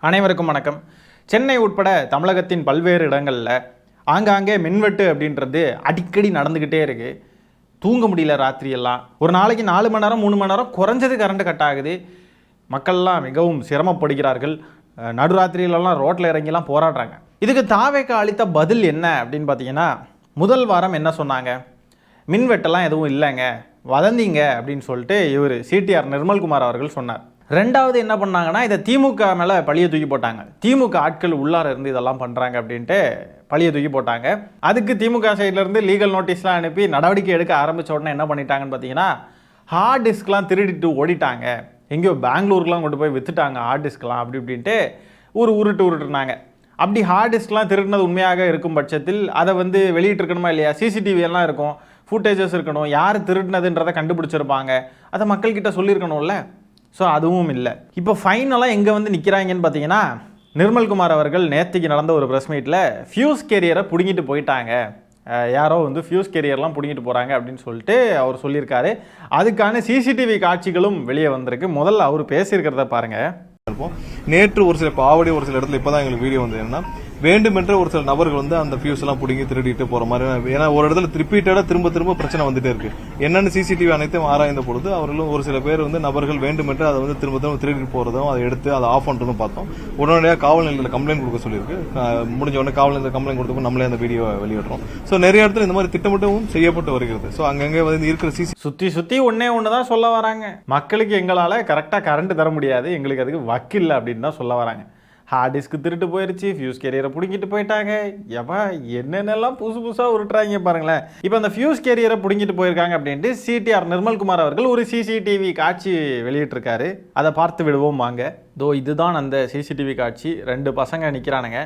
அனைவருக்கும் வணக்கம். சென்னை உட்பட தமிழகத்தின் பல்வேறு இடங்களில் ஆங்காங்கே மின்வெட்டு அப்படின்றது அடிக்கடி நடந்துக்கிட்டே இருக்குது. தூங்க முடியல ராத்திரியெல்லாம். ஒரு நாளைக்கு 4 மணி நேரம் 3 மணி நேரம் குறைஞ்சது கரண்ட் கட் ஆகுது. மக்கள்லாம் மிகவும் சிரமப்படுகிறார்கள். நடுராத்திரியிலலாம் ரோட்டில் இறங்கிலாம் போராடுறாங்க. இதுக்கு தாவேக அளித்த பதில் என்ன அப்படின்னு பார்த்தீங்கன்னா, முதல் வாரம் என்ன சொன்னாங்க, மின்வெட்டெல்லாம் எதுவும் இல்லைங்க, வதந்திங்க அப்படின்னு சொல்லிட்டு இவர் சிடிஆர் நிர்மல்குமார் அவர்கள் சொன்னார். ரெண்டாவது என்ன பண்ணாங்கன்னா, இதை திமுக மேலே பழியை தூக்கி போட்டாங்க. திமுக ஆட்கள் உள்ளார இருந்து இதெல்லாம் பண்ணுறாங்க அப்படின்ட்டு பழியை தூக்கி போட்டாங்க. அதுக்கு திமுக சைட்லேருந்து லீகல் நோட்டீஸ்லாம் அனுப்பி நடவடிக்கை எடுக்க ஆரம்பித்த உடனே என்ன பண்ணிட்டாங்கன்னு பார்த்தீங்கன்னா, ஹார்ட் டிஸ்க்லாம் திருடிட்டு ஓடிட்டாங்க, எங்கேயோ பெங்களூருக்குலாம் கொண்டு போய் விற்றுட்டாங்க ஹார்ட் டிஸ்க்லாம் அப்படி இப்படின்ட்டு உருட்டுனாங்க. அப்படி ஹார்ட் டிஸ்க்லாம் திருடினது உண்மையாக இருக்கும் பட்சத்தில் அதை வெளியிட்டிருக்கணுமா இல்லையா? சிசிடிவி எல்லாம் இருக்கும், ஃபுட்டேஜஸ் இருக்கணும், யார் திருடினதுன்றதை கண்டுபிடிச்சிருப்பாங்க, அதை மக்கள்கிட்ட சொல்லியிருக்கணும்ல. ஸோ அதுவும் இல்லை. இப்போ ஃபைனலாக எங்கே நிற்கிறாங்கன்னு பார்த்தீங்கன்னா, நிர்மல்குமார் அவர்கள் நேற்றுக்கு நடந்த ஒரு ப்ரெஸ் மீட்டில் ஃபியூஸ் கேரியரை பிடுங்கிட்டு போயிட்டாங்க, யாரோ ஃபியூஸ் கேரியர்லாம் பிடுங்கிட்டு போகிறாங்க அப்படின்னு சொல்லிட்டு அவர் சொல்லியிருக்காரு. அதுக்கான சிசிடிவி காட்சிகளும் வெளியே வந்திருக்கு. முதல்ல அவர் பேசியிருக்கிறத பாருங்கள். நேற்று ஒரு சில பாவடி ஒரு சில இடத்துல இப்பதான் எங்களுக்கு வீடியோ வந்து என்னன்னா, வேண்டுமென்ற ஒரு சில நபர்கள் அந்த ஃபியூஸ் எல்லாம் பிடிங்கி திருடிட்டு போற மாதிரி. ஏன்னா ஒரு இடத்துல ரிப்பீட்டடா திரும்ப பிரச்சனை வந்துட்டே இருக்கு. என்னன்னு சிசிடிவி அனைத்தும் ஆராய்ந்த பொழுது அவர்களும் ஒரு சில பேர் நபர்கள் வேண்டுமென்று அதை திரும்ப திருடிட்டு போறதும் அதை எடுத்து அதை ஆஃப் பண்றதும் பார்த்தோம். உடனடியாக காவல் நிலையத்தில் கம்ப்ளைண்ட் கொடுக்க சொல்லியிருக்கு. முடிஞ்ச உடனே காவல் நிலையத்தில் கம்ப்ளைண்ட் கொடுத்தப்போ நம்மளே அந்த வீடியோ வெளியிடுறோம். ஸோ நிறைய இடத்துல இந்த மாதிரி திட்டமிட்டவும் செய்யப்பட்டு வருகிறது. ஸோ அங்கங்கே இருக்கிற சுத்தி ஒன்று தான் சொல்ல வராங்க, மக்களுக்கு எங்களால் கரெக்டாக கரண்ட் தர முடியாது, எங்களுக்கு அதுக்கு வக்கில்லை அப்படின்னு தான் சொல்ல வராங்க. ஹார்ட் டிஸ்க்கு திருட்டு போயிடுச்சு, ஃபியூஸ் கேரியரை பிடிங்கிட்டு போயிட்டாங்க, எவா என்னென்னலாம் புதுசாக உருட்டுறாங்க பாருங்களேன். இப்போ அந்த ஃபியூஸ் கேரியரை பிடிங்கிட்டு போயிருக்காங்க அப்படின்ட்டு சிடிஆர் நிர்மல்குமார் அவர்கள் ஒரு சிசிடிவி காட்சி வெளியிட்டிருக்காரு. அதை பார்த்து விடுவோம் வாங்க. இதுதான் அந்த சிசிடிவி காட்சி. 2 பசங்க நிற்கிறானுங்க,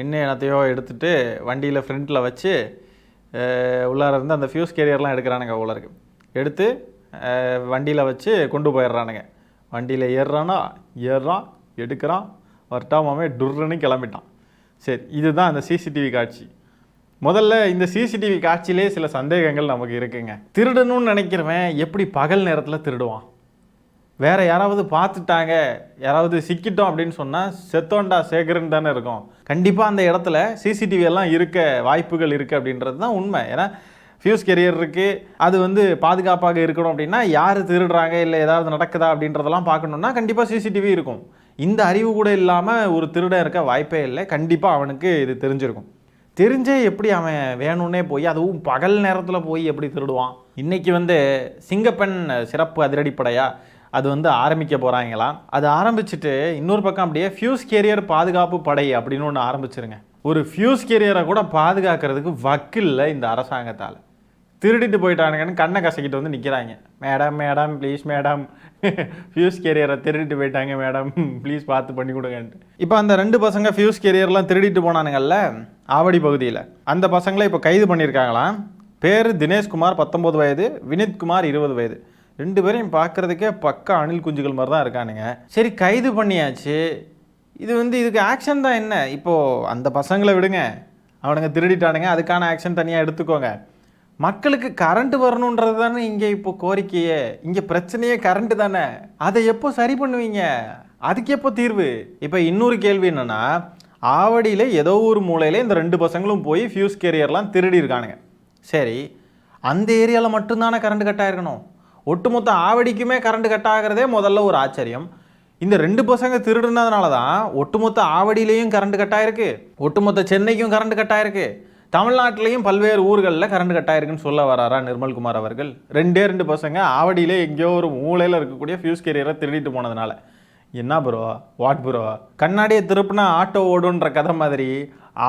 இன்னும் என்னத்தையோ எடுத்துகிட்டு வண்டியில் ஃப்ரண்ட்டில் வச்சு உள்ளார இருந்து அந்த ஃபியூஸ் கேரியர்லாம் எடுக்கிறானுங்க. உள்ளருக்கு எடுத்து வண்டியில் வச்சு கொண்டு போயிடுறானுங்க. வண்டியில் ஏறுறான் எடுக்கிறான், வரட்டாமே டுர்ன்னு கிளம்பிட்டான். சரி, இதுதான் அந்த சிசிடிவி காட்சி. முதல்ல இந்த சிசிடிவி காட்சியிலே சில சந்தேகங்கள் நமக்கு இருக்குங்க. திருடணும்னு நினைக்கிறவன் எப்படி பகல் நேரத்தில் திருடுவான்? வேற யாராவது பார்த்துட்டாங்க, யாராவது சிக்கிட்டோம் அப்படின்னு சொன்னால் செத்தோண்டா சேகரன் தானே இருக்கும். கண்டிப்பாக அந்த இடத்துல சிசிடிவி எல்லாம் இருக்க வாய்ப்புகள் இருக்குது அப்படின்றது தான் உண்மை. ஏன்னா ஃபியூஸ் கேரியர் இருக்குது, அது பாதுகாப்பாக இருக்கணும் அப்படின்னா யார் திருடுறாங்க இல்லை ஏதாவது நடக்குதா அப்படின்றதெல்லாம் பார்க்கணுன்னா கண்டிப்பாக சிசிடிவி இருக்கும். இந்த அறிவு கூட இல்லாமல் ஒரு திருடன் இருக்க வாய்ப்பே இல்லை. கண்டிப்பாக அவனுக்கு இது தெரிஞ்சிருக்கும். தெரிஞ்சே எப்படி அவன் வேணும்னே போய், அதுவும் பகல் நேரத்தில் போய் எப்படி திருடுவான்? இன்றைக்கி சிங்கப்பெண் சிறப்பு அதிரடிப்படையாக அது ஆரம்பிக்க போகிறாங்களாம். அது ஆரம்பிச்சுட்டு இன்னொரு பக்கம் அப்படியே ஃபியூஸ் கேரியர் பாதுகாப்பு படை அப்படின்னு ஒன்று ஆரம்பிச்சிருங்க. ஒரு ஃபியூஸ் கேரியரை கூட பாதுகாக்கிறதுக்கு வக்கில்லை இந்த அரசாங்கத்தால். திருடிட்டு போயிட்டானுங்கன்னு கண்ணை கசக்கிட்டு நிற்கிறாங்க. மேடம் ப்ளீஸ் மேடம், ஃபியூஸ் கேரியரை திருடிட்டு போயிட்டாங்க மேடம், ப்ளீஸ் பார்த்து பண்ணி கொடுங்கன்ட்டு. இப்போ அந்த 2 பசங்க ஃபியூஸ் கேரியர்லாம் திருடிட்டு போனானுங்கல்ல ஆவடி பகுதியில், அந்த பசங்களை இப்போ கைது பண்ணியிருக்காங்களாம். பேர் தினேஷ்குமார் 19 வயது, வினித்குமார் 20 வயது. 2 பேரையும் பார்க்குறதுக்கே பக்கா அணில் குஞ்சுகள் மாதிரி தான் இருக்கானுங்க. சரி, கைது பண்ணியாச்சு. இதுக்கு ஆக்ஷன் தான் என்ன? இப்போது அந்த பசங்களை விடுங்க, அவனுங்க திருடிட்டானுங்க, அதுக்கான ஆக்ஷன் தனியாக எடுத்துக்கோங்க. மக்களுக்கு கரண்ட் வரணுன்றது தானே இங்கே இப்போ கோரிக்கையே. இங்கே பிரச்சனையே கரண்ட்டு தானே. அதை எப்போ சரி பண்ணுவீங்க? அதுக்கு எப்போ தீர்வு? இப்போ இன்னொரு கேள்வி என்னென்னா, ஆவடியில் ஏதோ ஒரு மூலையில் இந்த 2 பசங்களும் போய் ஃபியூஸ் கேரியர்லாம் திருடி இருக்கானுங்க. சரி, அந்த ஏரியாவில் மட்டும்தானே கரண்ட் கட் ஆகிருக்கணும்? ஒட்டுமொத்த ஆவடிக்குமே கரண்ட் கட் ஆகிறதே முதல்ல ஒரு ஆச்சரியம். இந்த 2 பசங்க திருடுனதுனால தான் ஒட்டுமொத்த ஆவடியிலையும் கரண்ட் கட் ஆகிருக்கு, ஒட்டுமொத்த சென்னைக்கும் கரண்ட் கட் ஆகிருக்கு, தமிழ்நாட்டிலையும் பல்வேறு ஊர்களில் கரண்ட் கட் ஆயிருக்குன்னு சொல்ல வராரா நிர்மல்குமார் அவர்கள்? 2 பசங்க ஆவடியிலே எங்கேயோ ஒரு மூலையில் இருக்கக்கூடிய ஃபியூஸ் கேரியரை திருடிட்டு போனதுனால. என்ன ப்ரோ, வாட் ப்ரோ, கண்ணாடியை திருப்பினா ஆட்டோ ஓடுன்ற கதை மாதிரி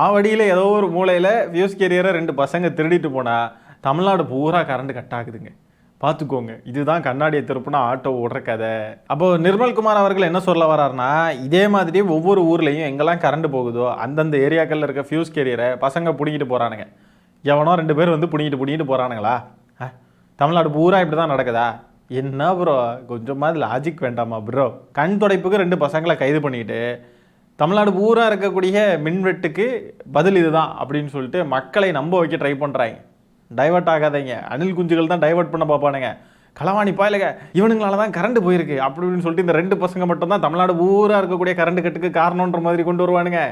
ஆவடியில் ஏதோ ஒரு மூலையில் ஃபியூஸ் கேரியரை 2 பசங்க திருடிட்டு போனால் தமிழ்நாடு பூரா கரண்ட் கட் ஆகுதுங்க. பார்த்துக்கோங்க, இதுதான் கண்ணாடியை திருப்பினா ஆட்டோ ஓடுற கதை. அப்போது நிர்மல்குமார் அவர்கள் என்ன சொல்ல வர்றாருன்னா, இதே மாதிரி ஒவ்வொரு ஊர்லேயும் எங்கெல்லாம் கரண்ட் போகுதோ அந்தந்த ஏரியாக்களில் இருக்க ஃபியூஸ் கேரியரை பசங்க பிடிங்கிட்டு போகிறானுங்க. எவனோ 2 பேர் பிடிங்கிட்டு போகிறானுங்களா? தமிழ்நாடு பூரா இப்படி தான் நடக்குதா? என்ன ப்ரோ, கொஞ்சமாவது லாஜிக் வேண்டாமா ப்ரோ? கண் துடைப்புக்கு 2 பசங்களை கைது பண்ணிட்டு தமிழ்நாடு பூரா இருக்கக்கூடிய மின்வெட்டுக்கு பதில் இதுதான் அப்படின்னு சொல்லிட்டு மக்களை நம்ப வைக்க ட்ரை பண்ணுறாங்க. டைவர்ட் ஆகாதீங்க, அணில் குஞ்சுகள் தான் டைவர்ட் பண்ண பார்ப்பானுங்க. களவாணி பாயலுங்க, இவனுங்களால தான் கரண்ட் போயிருக்கு அப்படின்னு சொல்லிட்டு இந்த 2 பசங்க மட்டும் தான் தமிழ்நாடு பூரா இருக்கக்கூடிய கரண்ட் கட்டுக்கு காரணம்ன்ற மாதிரி கொண்டு வருவானுங்க.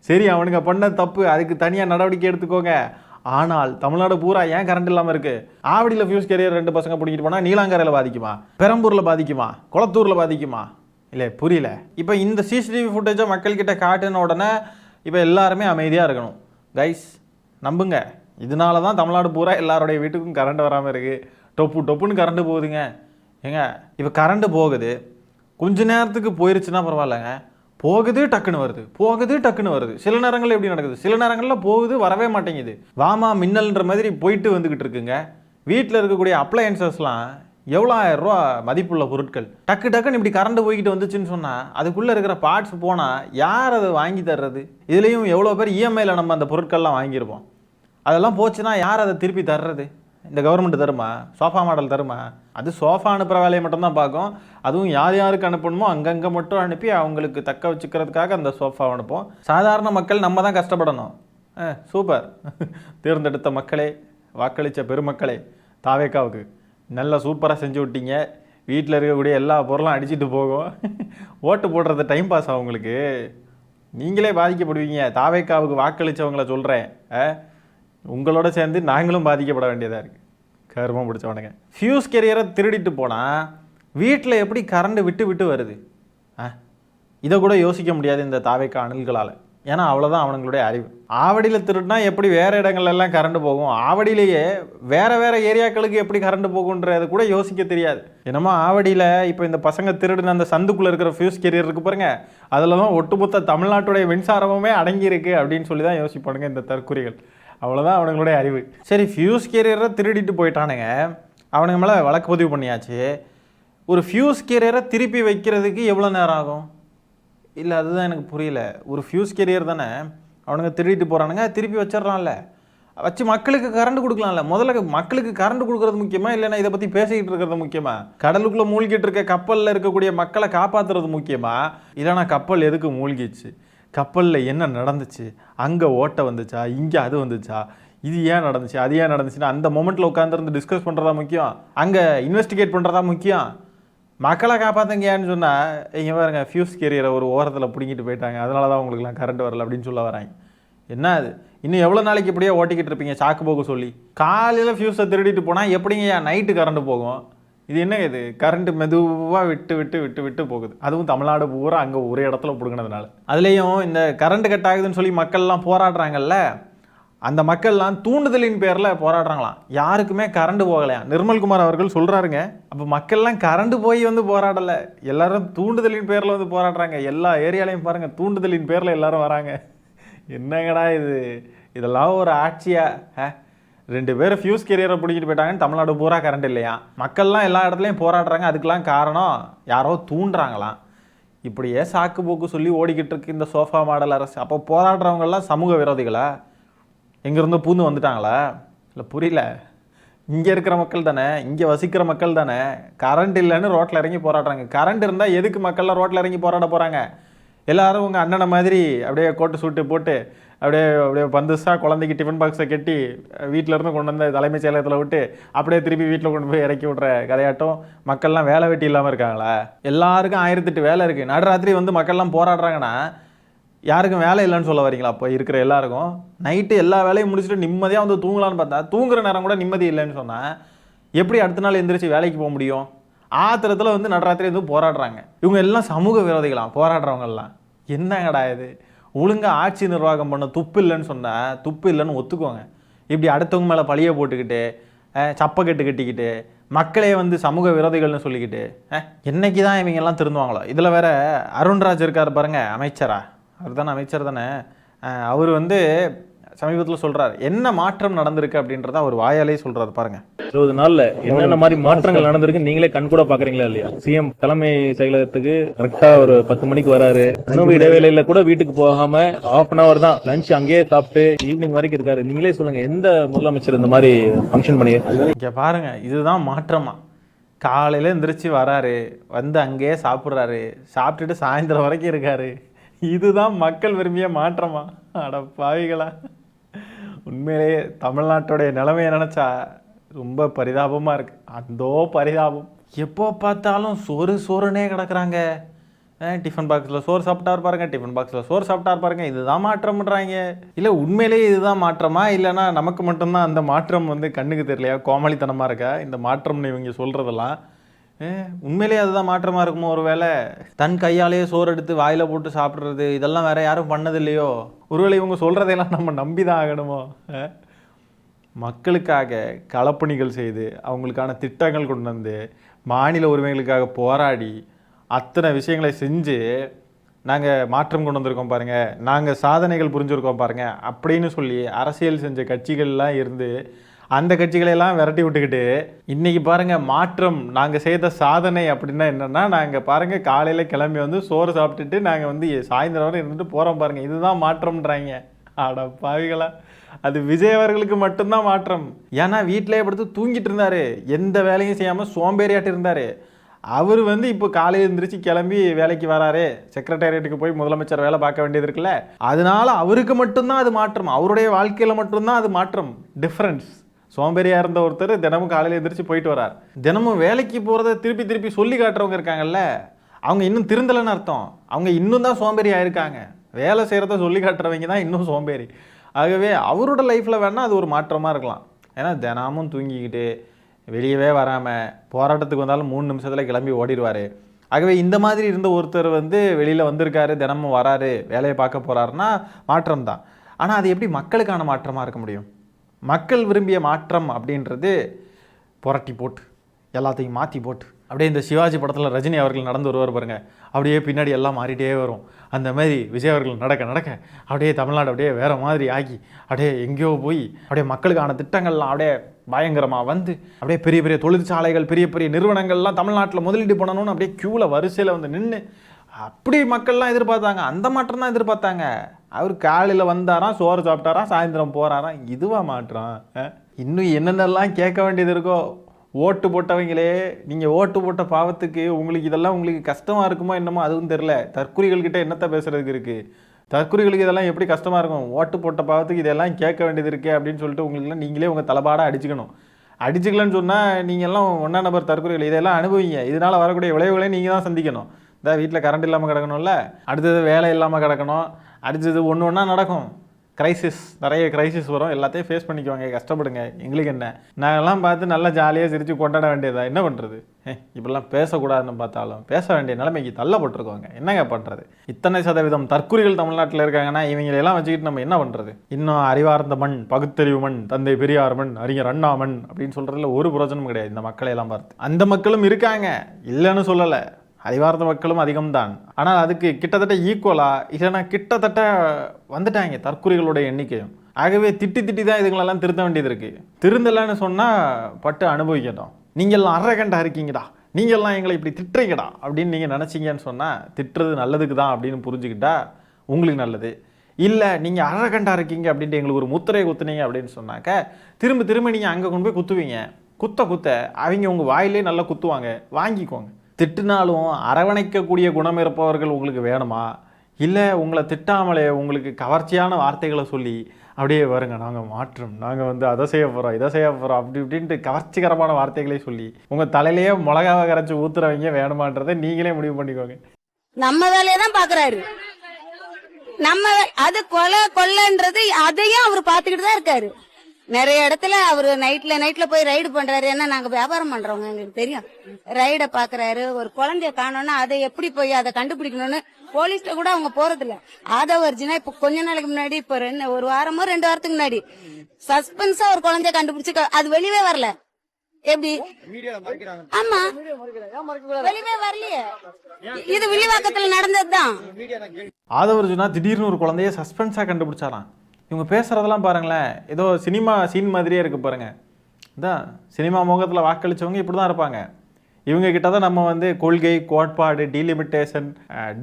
சரி, அவனுங்க பண்ண தப்பு, அதுக்கு தனியாக நடவடிக்கை எடுத்துக்கோங்க. ஆனால் தமிழ்நாடு பூரா ஏன் கரண்ட் இல்லாமல் இருக்கு? ஆவடியில் ஃபியூஸ் கேரியர் 2 பசங்க பிடிக்கிட்டு போனால் நீலாங்கரையில் பாதிக்குமா, பெரம்பூரில் பாதிக்குமா, குளத்தூரில் பாதிக்குமா? இல்லை, புரியல. இப்போ இந்த சிசிடிவி ஃபுட்டேஜை மக்கள்கிட்ட காட்டின உடனே இப்போ எல்லாருமே அமைதியாக இருக்கணும். கைஸ், நம்புங்க, இதனால தான் தமிழ்நாடு பூரா எல்லாருடைய வீட்டுக்கும் கரண்ட் வராமல் இருக்குது. டொப்புன்னு கரண்ட் போகுதுங்க. ஏங்க, இப்போ கரண்ட் போகுது, கொஞ்ச நேரத்துக்கு போயிருச்சுன்னா பரவாயில்லைங்க, போகுது டக்குன்னு வருது, போகுது டக்குன்னு வருது. சில நேரங்களில் எப்படி நடக்குது, சில நேரங்களில் போகுது வரவே மாட்டேங்குது. வாமா மின்னல்ன்ற மாதிரி போயிட்டு வந்துக்கிட்டு இருக்குங்க. வீட்டில் இருக்கக்கூடிய அப்ளையன்சஸ்லாம் எவ்வளோ 1000 ரூபா மதிப்புள்ள பொருட்கள் டக்குன்னு இப்படி கரண்ட் போய்கிட்டு வந்துச்சுன்னு சொன்னால் அதுக்குள்ளே இருக்கிற பார்ட்ஸ் போனால் யார் அதை வாங்கி தர்றது? இதுலேயும் எவ்வளோ பேர் இஎம்ஐயில் நம்ம அந்த பொருட்கள்லாம் வாங்கியிருப்போம். அதெல்லாம் போச்சுன்னா யார் அதை திருப்பி தர்றது? இந்த கவர்மெண்ட் தருமா? சோஃபா மாடல் தருமா? அது சோஃபா அனுப்புகிற வேலையை மட்டும்தான் பார்க்கும். அதுவும் யார் யாருக்கு அனுப்பணுமோ அங்கங்கே மட்டும் அனுப்பி அவங்களுக்கு தக்க வச்சுக்கிறதுக்காக அந்த சோஃபா அனுப்போம். சாதாரண மக்கள் நம்ம தான் கஷ்டப்படணும். சூப்பர். தேர்ந்தெடுத்த மக்களே, வாக்களித்த பெருமக்களே, தாவேக்காவுக்கு நல்லா சூப்பராக செஞ்சு விட்டீங்க. வீட்டில் இருக்கக்கூடிய எல்லா பொருளும் அடிச்சுட்டு போகும். ஓட்டு போடுறது டைம் பாஸ் ஆகும் உங்களுக்கு. நீங்களே பாதிக்கப்படுவீங்க. தாவேக்காவுக்கு வாக்களித்தவங்கள சொல்கிறேன், உங்களோட சேர்ந்து நாங்களும் பாதிக்கப்பட வேண்டியதாக இருக்குது. கருமம் பிடிச்சவனுங்க. ஃபியூஸ் கேரியரை திருடிட்டு போனால் வீட்டில் எப்படி கரண்ட் விட்டு வருது? இதை கூட யோசிக்க முடியாது இந்த தாவேக்கா அணில்களால். ஏன்னா அவ்வளோதான் அவனுங்களுடைய அறிவு. ஆவடியில் திருடினா எப்படி வேறு இடங்கள்லாம் கரண்ட் போகும், ஆவடியிலேயே வேறு ஏரியாக்களுக்கு எப்படி கரண்ட் போகுன்றது கூட யோசிக்க தெரியாது. என்னமோ ஆவடியில் இப்போ இந்த பசங்க திருடின அந்த சந்துக்குள்ளே இருக்கிற ஃபியூஸ் கேரியர் இருக்குது பாருங்க, அதில் தான் ஒட்டுமொத்த தமிழ்நாட்டுடைய மின்சாரமுமே அடங்கியிருக்கு அப்படின்னு சொல்லி தான் யோசிப்பானுங்க இந்த தற்குறிகள். அவ்வளோதான் அவனுங்களுடைய அறிவு. சரி, ஃபியூஸ் கேரியரை திருடிட்டு போயிட்டானுங்க, அவனுங்க மேலே வழக்கு பதிவு பண்ணியாச்சு. ஒரு ஃபியூஸ் கேரியரை திருப்பி வைக்கிறதுக்கு எவ்வளோ நேரம் ஆகும்? இல்லை, அதுதான் எனக்கு புரியல. ஒரு ஃபியூஸ் கேரியர் தானே அவனுங்க திருடிட்டு போகிறானுங்க, திருப்பி வச்சிடலாம்ல, வச்சு மக்களுக்கு கரண்ட் கொடுக்கலாம்ல. முதல்ல மக்களுக்கு கரண்ட் கொடுக்கறது முக்கியமா, இல்லைன்னா இதை பற்றி பேசிக்கிட்டு இருக்கிறது முக்கியமா? கடலுக்குள்ளே மூழ்கிட்டு இருக்க கப்பலில் இருக்கக்கூடிய மக்களை காப்பாற்றுறது முக்கியமா, இல்லைனா கப்பல் எதுக்கு மூழ்கிச்சு, கப்பலில் என்ன நடந்துச்சு, அங்கே ஓட்டை வந்துச்சா, இங்கே அது வந்துச்சா, இது ஏன் நடந்துச்சு, அது ஏன் நடந்துச்சுன்னா அந்த மொமெண்ட்டில் உட்காந்துருந்து டிஸ்கஸ் பண்ணுறதா முக்கியம், அங்கே இன்வெஸ்டிகேட் பண்ணுறதா முக்கியம்? மக்களை காப்பாற்றுங்கன்னு சொன்னால் இங்கே பாருங்க, ஃபியூஸ் கேரியரை ஒரு ஓரத்தில் பிடிங்கிட்டு போயிட்டாங்க, அதனால தான் உங்களுக்குலாம் கரண்ட் வரல அப்படின்னு சொல்ல வராங்க. என்ன அது? இன்னும் எவ்வளோ நாளைக்கு இப்படியே ஓட்டிக்கிட்டு இருப்பீங்க சாக்கு போக சொல்லி? காலையில் ஃபியூஸை திருடிட்டு போனால் எப்படிங்க நைட்டு கரண்ட் போகும்? இது என்ன இது? கரண்ட் மெதுவாக விட்டு போகுது. அதுவும் தமிழ்நாடு பூரா அங்கே ஒரே இடத்துல பிடுங்கினதுனால. அதுலேயும் இந்த கரண்ட் கட் ஆகுதுன்னு சொல்லி மக்கள்லாம் போராடுறாங்கல்ல, அந்த மக்கள்லாம் தூண்டுதலின் பேரில் போராடுறாங்களாம். யாருக்குமே கரண்ட் போகலையா? நிர்மல்குமார் அவர்கள் சொல்கிறாருங்க. அப்போ மக்கள்லாம் கரண்ட் போய் வந்து போராடலை, எல்லாரும் தூண்டுதலின் பேரில் வந்து போராடுறாங்க. எல்லா ஏரியாலையும் பாருங்கள், தூண்டுதலின் பேரில் எல்லாரும் வராங்க. என்னங்கடா இது? இதெல்லாம் ஒரு ஆட்சியா? 2 பேர் ஃபியூஸ் கேரியரை பிடிக்கிட்டு போயிட்டாங்கன்னு தமிழ்நாடு பூரா கரண்ட் இல்லையா? மக்கள்லாம் எல்லா இடத்துலையும் போராடுறாங்க. அதுக்கெல்லாம் காரணம் யாரோ தூண்டுறாங்களாம். இப்படியே சாக்கு போக்கு சொல்லி ஓடிக்கிட்டு இருக்கு இந்த சோஃபா மாடல் அரசு. அப்போ போராடுறவங்கெல்லாம் சமூக விரோதிகளா? எங்கேருந்து பூந்து வந்துட்டாங்களா? இல்லை, புரியல. இங்கே இருக்கிற மக்கள் தானே, இங்கே வசிக்கிற மக்கள் தானே கரண்ட் இல்லைன்னு ரோட்டில் இறங்கி போராடுறாங்க. கரண்ட் இருந்தால் எதுக்கு மக்கள்லாம் ரோட்டில் இறங்கி போராட போகிறாங்க? எல்லாரும் உங்கள் அண்ணனை மாதிரி அப்படியே கோட்டு சூட்டு போட்டு அப்படியே பந்துசா குழந்தைக்கு டிஃபன் பாக்ஸை கட்டி வீட்டிலேருந்து கொண்டு வந்து தலைமைச் செயலகத்தில் விட்டு அப்படியே திருப்பி வீட்டில் கொண்டு போய் இறக்கி விட்ற கதையாட்டம். மக்கள்லாம் வேலை வெட்டி இல்லாமல் இருக்காங்களா? எல்லாருக்கும் 1008 வேலை இருக்குது. நடுராத்திரி வந்து மக்கள்லாம் போராடுறாங்கன்னா யாருக்கும் வேலை இல்லைன்னு சொல்ல வரீங்களா? அப்போ இருக்கிற எல்லாருக்கும் நைட்டு எல்லா வேலையும் முடிச்சுட்டு நிம்மதியாக வந்து தூங்கலான்னு பார்த்தா தூங்குற நேரம் கூட நிம்மதி இல்லைன்னு சொன்னால் எப்படி அடுத்த நாள் எந்திரிச்சு வேலைக்கு போக முடியும்? ஆத்திரத்தில் வந்து நடுராத்திரி வந்து போராடுறாங்க. இவங்க எல்லாம் சமூக விரோதிகளாம் போராடுறவங்கெல்லாம். என்னங்கடா இது? ஒழுங்காக ஆட்சி நிர்வாகம் பண்ண துப்பு இல்லைன்னு சொன்னால் துப்பு இல்லைன்னு ஒத்துக்கோங்க. இப்படி அடுத்தவங்க மேலே பழியை போட்டுக்கிட்டு சப்பை கட்டிக்கிட்டு மக்களே வந்து சமூக விரோதிகள்னு சொல்லிக்கிட்டு என்னைக்கு தான் இவங்கெல்லாம் திருந்துவாங்களோ? இதில் வேற அருண்ராஜ் இருக்கார் பாருங்க, அமைச்சரா, அவர் தானே அமைச்சர் தானே, அவர் வந்து சமீபத்தில் சொல்கிறார் என்ன மாற்றம் நடந்திருக்கு அப்படின்றத அவர் வாயாலே சொல்கிறார் பாருங்க. 20 நாள்ல என்னென்ன மாதிரி மாற்றங்கள் நடந்திருக்கு நீங்களே கண் கூட பாக்குறீங்களா இல்லையா? சிஎம் தலைமை செயலகத்துக்கு கரெக்டா ஒரு 10 மணிக்கு வராரு. உணவு இடைவேளையில கூட வீட்டுக்கு போகாம ½ தான் லஞ்ச் அங்கேயே சாப்பிட்டு ஈவினிங் வரைக்கும் இருக்காரு. நீங்களே சொல்லுங்க, எந்த முதலமைச்சர் இந்த மாதிரி ஃபங்க்ஷன் பண்ணி? இங்க பாருங்க, இதுதான் மாற்றமா? காலையில எந்திரிச்சு வராரு, வந்து அங்கேயே சாப்பிட்றாரு, சாப்பிட்டுட்டு சாயந்தரம் வரைக்கும் இருக்காரு. இதுதான் மக்கள் விரும்பிய மாற்றமா? அட பாவிகளா! உண்மையிலேயே தமிழ்நாட்டுடைய நிலைமையை நினச்சா ரொம்ப பரிதாபமாக இருக்குது. அந்தோ பரிதாபம். எப்போ பார்த்தாலும் சோறுனே கிடக்குறாங்க. டிஃபன் பாக்ஸில் சோறு சாப்பிட்டா இருப்பாருங்க, டிஃபன் பாக்ஸில் சோறு சாப்பிட்டா இருப்பாருங்க. இதுதான் மாற்றம்ன்றாங்க. இல்லை உண்மையிலேயே இதுதான் மாற்றமா, இல்லைன்னா நமக்கு மட்டும்தான் அந்த மாற்றம் வந்து கண்ணுக்கு தெரியலையா, கோமாளித்தனமாக இருக்கா இந்த மாற்றம்னு இவங்க சொல்கிறதெல்லாம்? உண்மையிலேயே அதுதான் மாற்றமாக இருக்குமோ? ஒரு வேளை தன் கையாலேயே சோறு எடுத்து வாயில் போட்டு சாப்பிட்றது இதெல்லாம் வேற யாரும் பண்ணது இல்லையோ? ஒருவேளை இவங்க சொல்கிறதையெல்லாம் நம்ம நம்பி தான் ஆகணுமோ? மக்களுக்காக களப்பணிகள் செய்து அவங்களுக்கான திட்டங்கள் கொண்டு வந்து மாநில உரிமைகளுக்காக போராடி அத்தனை விஷயங்களை செஞ்சு நாங்கள் மாற்றம் கொண்டு வந்திருக்கோம் பாருங்கள், நாங்கள் சாதனைகள் புரிஞ்சுருக்கோம் பாருங்கள் அப்படின்னு சொல்லி அரசியல் செஞ்ச கட்சிகள்லாம் இருந்து அந்த கட்சிகளையெல்லாம் விரட்டி விட்டுக்கிட்டு இன்றைக்கி பாருங்கள் மாற்றம் நாங்கள் செய்த சாதனை அப்படின்னா என்னென்னா, நாங்கள் பாருங்கள் காலையில் கிளம்பி வந்து சோறு சாப்பிட்டுட்டு நாங்கள் வந்து சாயந்தரம் வரை இருந்துட்டு போகிறோம் பாருங்கள், இதுதான் மாற்றம்ன்றாங்க. ஆட பாவிகளா, அது விஜய் அவர்களுக்கு மட்டும்தான் மாற்றம். ஏன்னா வீட்டிலே படுத்து தூங்கிட்டு இருந்தார், எந்த வேலையும் செய்யாமல் சோம்பேறியாட்டு இருந்தார். அவர் வந்து இப்போ காலையில் எழுந்திரிச்சு கிளம்பி வேலைக்கு வராரு, செக்ரட்டேரியட்டுக்கு போய் முதலமைச்சர் வேலை பார்க்க வேண்டியது இருக்குல்ல, அதனால அவருக்கு மட்டும்தான் அது மாற்றம், அவருடைய வாழ்க்கையில் மட்டும்தான் அது மாற்றம், டிஃப்ரென்ஸ். சோம்பேறியாக இருந்த ஒருத்தர் தினமும் காலையில் எழுந்திரிச்சு போயிட்டு வரார். தினமும் வேலைக்கு போகிறத திருப்பி சொல்லி காட்டுறவங்க இருக்காங்கல்ல, அவங்க இன்னும் திருந்தலைன்னு அர்த்தம். அவங்க இன்னும் தான் சோம்பேறி ஆயிருக்காங்க. வேலை செய்கிறத சொல்லி காட்டுறவங்க தான் இன்னும் சோம்பேறி. ஆகவே அவரோட லைஃப்பில் வேணால் அது ஒரு மாற்றமாக இருக்கலாம். ஏன்னா தினமும் தூங்கிக்கிட்டு வெளியவே வராமல் போராட்டத்துக்கு வந்தாலும் 3 நிமிஷத்தில் கிளம்பி ஓடிடுவார். ஆகவே இந்த மாதிரி இருந்த ஒருத்தர் வந்து வெளியில் வந்திருக்காரு, தினமும் வராரு, வேலையை பார்க்க போகிறாருன்னா மாற்றம் தான். ஆனால் அது எப்படி மக்களுக்கான மாற்றமாக இருக்க முடியும்? மக்கள் விரும்பிய மாற்றம் அப்படின்றது புரட்டி போட்டு எல்லாத்தையும் மாற்றி போட்டு அப்படியே இந்த சிவாஜி படத்தில் ரஜினி அவர்கள் நடந்து வருவார் பாருங்க, அப்படியே பின்னாடி எல்லாம் மாறிட்டே வரும். அந்த மாதிரி விஜய் அவர்கள் நடக்க அப்படியே தமிழ்நாடு அப்படியே வேறு மாதிரி ஆகி அப்படியே எங்கேயோ போய் அப்படியே மக்களுக்கான திட்டங்கள்லாம் அப்படியே பயங்கரமாக வந்து அப்படியே பெரிய பெரிய தொழிற்சாலைகள் பெரிய பெரிய நிறுவனங்கள்லாம் தமிழ்நாட்டில் முதலீடு பண்ணணும்னு அப்படியே க்யூவில் வரிசையில் வந்து நின்று அப்படி மக்கள்லாம் எதிர்பார்த்தாங்க. அந்த மாற்றம் தான் எதிர்பார்த்தாங்க. அவர் காலையில் வந்தாராம், சோறு சாப்பிட்டாராம், சாயந்தரம் போகிறாராம். இதுவா மாற்றம்? இன்னும் என்னென்னலாம் கேட்க வேண்டியது இருக்கோ. ஓட்டு போட்டவங்களே, நீங்கள் ஓட்டு போட்ட பாவத்துக்கு உங்களுக்கு கஷ்டமாக இருக்குமோ என்னமோ அதுவும் தெரில. தற்குறிகள்கிட்ட என்னத்தை பேசுறதுக்கு இருக்குது? தற்குறிகளுக்கு இதெல்லாம் எப்படி கஷ்டமாக இருக்கும்? ஓட்டு போட்ட பாவத்துக்கு இதெல்லாம் கேட்க வேண்டியது இருக்குது அப்படின்னு சொல்லிட்டு உங்களுக்குலாம் நீங்களே உங்கள் தலைப்பாடாக அடிச்சுக்கணும். அடிச்சுக்கலன்னு சொன்னால் நீங்கள் எல்லாம் ஒன்றா நபர் தற்குறிகள் இதெல்லாம் அனுபவிங்க. இதனால் வரக்கூடிய விளைவுகளையும் நீங்கள் தான் சந்திக்கணும். இந்த வீட்டில் கரண்ட் இல்லாமல் கிடக்கணும்ல, அடுத்தது வேலை இல்லாமல் கிடக்கணும், அடுத்தது ஒன்று ஒன்றா நடக்கும். கிரைசிஸ், நிறைய கிரைசிஸ் வரும். எல்லாத்தையும் ஃபேஸ் பண்ணிக்குவாங்க, கஷ்டப்படுங்க. எங்களுக்கு என்ன, நாங்கள்லாம் பார்த்து நல்லா ஜாலியாக சிரித்து கொண்டாட வேண்டியதா? என்ன பண்ணுறது? இப்படிலாம் பேசக்கூடாதுன்னு பார்த்தாலும் பேச வேண்டிய நிலைமைக்கு தள்ளப்பட்டிருக்கோங்க. என்னங்க பண்ணுறது? இத்தனை சதவீதம் தற்குறிகள் தமிழ்நாட்டில் இருக்காங்கன்னா இவங்களெல்லாம் வச்சுக்கிட்டு நம்ம என்ன பண்ணுறது? இன்னும் அறிவார்ந்த மண், பகுத்தறிவு மண், தந்தை பெரியார் மண், அறிஞர் அண்ணா மண் அப்படின்னு சொல்கிறதுல ஒரு பிரயோஜனமும் கிடையாது. இந்த மக்களையெல்லாம் பார்த்து அந்த மக்களும் இருக்காங்க, இல்லைன்னு சொல்லலை. அறிவார்ந்த மக்களும் அதிகம்தான். ஆனால் அதுக்கு கிட்டத்தட்ட ஈக்குவலாக இல்லைன்னா கிட்டத்தட்ட வந்துட்டாங்க தற்குறிகளுடைய எண்ணிக்கையும். ஆகவே திட்டி தான் இதுங்களெல்லாம் திருத்த வேண்டியது இருக்குது. திருந்தலைன்னு சொன்னால் பட்டு அனுபவிக்கட்டும். நீங்கள்லாம் அரகண்டா இருக்கீங்கடா, நீங்கள்லாம் எங்களை இப்படி திட்டுறீங்கடா அப்படின்னு நீங்கள் நினச்சிங்கன்னு சொன்னால் திட்டுறது நல்லதுக்கு தான் அப்படின்னு புரிஞ்சுக்கிட்டா உங்களுக்கு நல்லது. இல்லை நீங்கள் அரகண்டா இருக்கீங்க அப்படின்ட்டு எங்களுக்கு ஒரு முத்திரையை குத்துனீங்க அப்படின்னு சொன்னாக்க திரும்ப நீங்கள் அங்கே கொண்டு போய் குத்துவீங்க. குத்த அவங்க உங்கள் வாயிலே நல்லா குத்துவாங்க, வாங்கிக்கோங்க. திட்டுனாலும் அரவணைக்கக்கூடிய குணம் இருப்பவர்கள் உங்களுக்கு வேணுமா? இல்லை உங்களை திட்டாமலே உங்களுக்கு கவர்ச்சியான வார்த்தைகளை சொல்லி அப்படியே வருங்க நாங்கள் மாற்றம், நாங்கள் வந்து அதை செய்ய போகிறோம் இதை செய்ய போகிறோம் அப்படி இப்படின்ட்டு கவர்ச்சிகரமான வார்த்தைகளை சொல்லி உங்கள் தலையிலேயே மிளகாவை கரைச்சி ஊத்துறவங்க வேணுமான்றதை நீங்களே முடிவு பண்ணிக்கோங்க. நம்ம வேலையை தான் பாக்குறாரு. அது கொலைன்றது அதையும் அவர் பாத்துக்கிட்டு தான் இருக்காரு. நிறைய இடத்துல அவரு நைட்ல போய் ரைடு பண்றாரு. ஏன்னா நாங்க வியாபாரம் பண்றவங்க, எங்களுக்கு தெரியும். ரைட பாக்குறாரு. ஒரு குழந்தைய காணோம்னா அதை எப்படி போய் அதை கண்டுபிடிக்கணும்னு போலீஸ்ல கூட அவங்க போறது இல்ல. ஆதவர்ஜினா இப்ப கொஞ்ச நாளைக்கு முன்னாடி, இப்ப ஒரு வாரமோ 2 வாரத்துக்கு முன்னாடி சஸ்பென்ஸா ஒரு குழந்தைய கண்டுபிடிச்சு அது வெளியே வரல. எப்படி? ஆமா, வெளியே வரலையே. இது வில்லிவாக்கத்துல நடந்ததுதான். ஆதவர்ஜுனா திடீர்னு ஒரு குழந்தைய சஸ்பென்ஸா கண்டுபிடிச்சாராம். இவங்க பேசுகிறதெல்லாம் பாருங்களேன், ஏதோ சினிமா சீன் மாதிரியே இருக்குது பாருங்கள். இதான் சினிமா முகத்தில் வாக்களித்தவங்க இப்படி தான் இருப்பாங்க. இவங்க கிட்ட தான் நம்ம வந்து கொள்கை, கோட்பாடு, delimitation,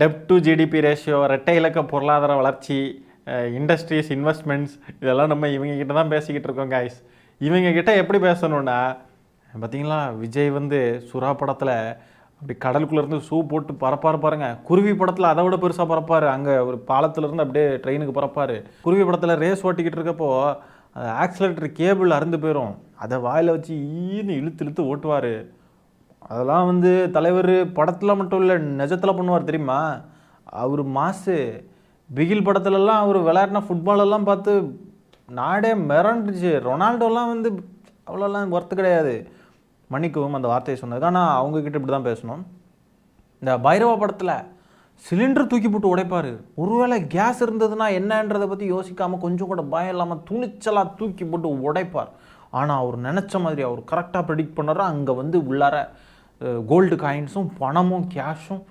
dept to GDP ratio, இரட்டை இலக்க பொருளாதார வளர்ச்சி, இண்டஸ்ட்ரீஸ், இன்வெஸ்ட்மெண்ட்ஸ் இதெல்லாம் நம்ம இவங்க கிட்ட தான் பேசிக்கிட்டு இருக்கோம் காய்ஸ். இவங்க கிட்ட எப்படி பேசணுன்னா, பார்த்தீங்களா விஜய் வந்து சுறா படத்தில் அப்படி கடலுக்குள்ளேருந்து ஷூ போட்டு பறப்பார் பாருங்க. குருவி படத்தில் அதை விட பெருசாக பறப்பார். அங்கே ஒரு பாலத்திலேருந்து அப்படியே ட்ரெயினுக்கு பறப்பார். குருவி படத்தில் ரேஸ் ஓட்டிக்கிட்டு இருக்கப்போ ஆக்சிலேட்டர் கேபிள் அறுந்து போயிடும். அதை வாயில் வச்சு ஈன்னு இழுத்து இழுத்து ஓட்டுவார். அதெல்லாம் வந்து தலைவர் படத்தில் மட்டும் இல்லை, நிஜத்தில் பண்ணுவார் தெரியுமா? அவர் மாசு. பிகில் படத்துலலாம் அவர் விளையாடின ஃபுட்பாலெல்லாம் பார்த்து நாடே மிரண்டுச்சு. ரொனால்டோலாம் வந்து அவ்வளோலாம் ஒர்த்து கிடையாது, மன்னிக்கவும் அந்த வார்த்தையை சொன்னது. ஆனால் அவங்கக்கிட்ட இப்படி தான் பேசணும். இந்த பைரவா படத்தில் சிலிண்டர் தூக்கி போட்டு உடைப்பார். ஒருவேளை கேஸ் இருந்ததுன்னா என்னன்றதை பற்றி யோசிக்காமல் கொஞ்சம் கூட பயம் இல்லாமல் துணிச்சலாக தூக்கி போட்டு உடைப்பார். ஆனால் அவர் நினச்ச மாதிரி அவர் கரெக்டாக ப்ரெடிக்ட் பண்ணார். அங்கே வந்து உள்ளார கோல்டு காயின்ஸும் பணமும் கேஷும்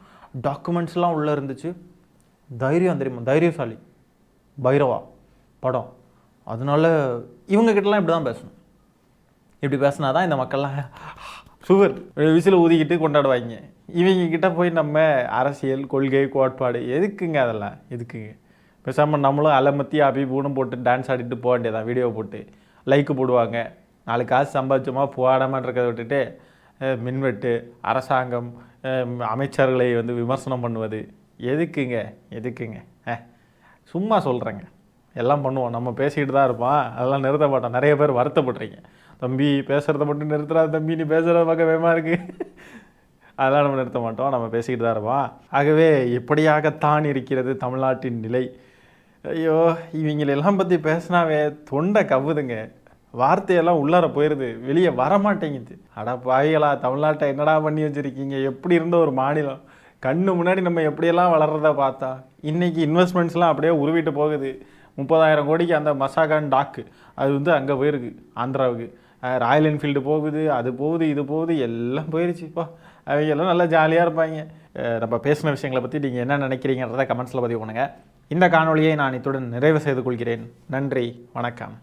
டாக்குமெண்ட்ஸ்லாம் உள்ளே இருந்துச்சு. தைரியம் தெரியுமா, தைரியசாலி பைரவா படம். அதனால இவங்ககிட்டலாம் இப்படி தான் பேசணும். இப்படி பேசினா தான் இந்த மக்கள்லாம் சுவர் விசில் ஊதிக்கிட்டு கொண்டாடுவாங்க. இவங்கக்கிட்ட போய் நம்ம அரசியல் கொள்கை கோட்பாடு எதுக்குங்க? அதெல்லாம் எதுக்குங்க? பேசாமல் நம்மளும் அலமத்தி அபிபூனும் போட்டு டான்ஸ் ஆடிட்டு போக வேண்டியதான். வீடியோ போட்டு லைக்கு போடுவாங்க. 4 காசு சம்பாதிச்சோமா போடாமல் இருக்கிறத விட்டுட்டு மின்வெட்டு, அரசாங்கம், அமைச்சர்களை வந்து விமர்சனம் பண்ணுவது எதுக்குங்க? எதுக்குங்க? சும்மா சொல்கிறேங்க. எல்லாம் பண்ணுவோம், நம்ம பேசிக்கிட்டு தான் இருப்போம், அதெல்லாம் நிறுத்த மாட்டோம். நிறைய பேர் வருத்தப்படுறீங்க, தம்பி பேசுகிறத மட்டும் நிறுத்துறாது தம்பி, நீ பேசுகிறத பார்க்க வேகமாக இருக்குது. அதெல்லாம் நம்ம நிறுத்த மாட்டோம், நம்ம பேசிக்கிட்டு தான் இருப்போம். ஆகவே எப்படியாகத்தான் இருக்கிறது தமிழ்நாட்டின் நிலை. ஐயோ, இவங்களெல்லாம் பற்றி பேசினாவே தொண்டை கவுதுங்க. வார்த்தையெல்லாம் உள்ளார போயிடுது, வெளியே வரமாட்டேங்குது. அடா பாவிகளா, தமிழ்நாட்டை என்னடா பண்ணி வச்சுருக்கீங்க? எப்படி இருந்த ஒரு மாநிலம், கண்ணு முன்னாடி நம்ம எப்படியெல்லாம் வளர்றத பார்த்தா. இன்றைக்கி இன்வெஸ்ட்மெண்ட்ஸ்லாம் அப்படியே உருவிட்டு போகுது. 30,000 கோடிக்கு அந்த மசாகான் டாக்கு அது வந்து அங்கே போயிருக்கு, ஆந்திராவுக்கு. ராயல் என்ஃபீல்டு போகுது, அது போகுது, இது போகுது, எல்லாம் போயிடுச்சுப்பா. அவங்க எல்லாம் நல்லா ஜாலியாக இருப்பாங்க. நம்ம பேசின விஷயங்களை பற்றி நீங்கள் என்ன நினைக்கிறீங்கிறத கமெண்ட்ஸில் பதிவு பண்ணுங்கள். இந்த காணொலியை நான் இத்துடன் நிறைவு செய்து கொள்கிறேன். நன்றி, வணக்கம்.